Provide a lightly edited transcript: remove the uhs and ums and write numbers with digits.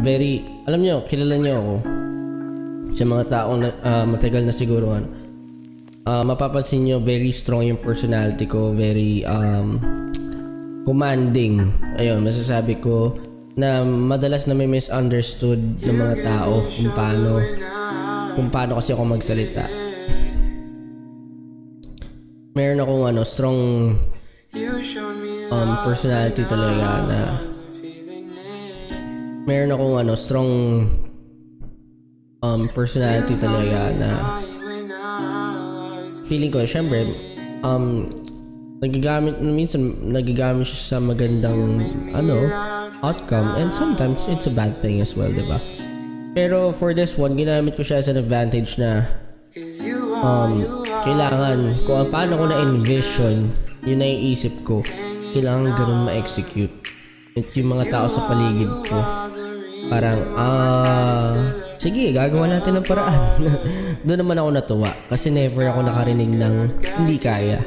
very, alam nyo, kilala nyo ako. Sa mga taong matagal na siguro, mapapansin nyo, very strong yung personality ko, very commanding. Ayun, masasabi ko na madalas na may misunderstood ng mga tao kung paano kasi ako magsalita. Meron akong strong personality talaga na meron akong strong personality talaga na feeling ko syempre minsan nagagamit siya sa magandang outcome, and sometimes it's a bad thing as well, diba? Pero for this one, ginamit ko siya as an advantage na kailangan kung paano ko na-envision yung naiisip ko, kailangan ganun ma-execute. At yung mga tao sa paligid ko parang sige, gagawa natin ng paraan. Doon naman ako natuwa kasi never ako nakarinig ng hindi kaya.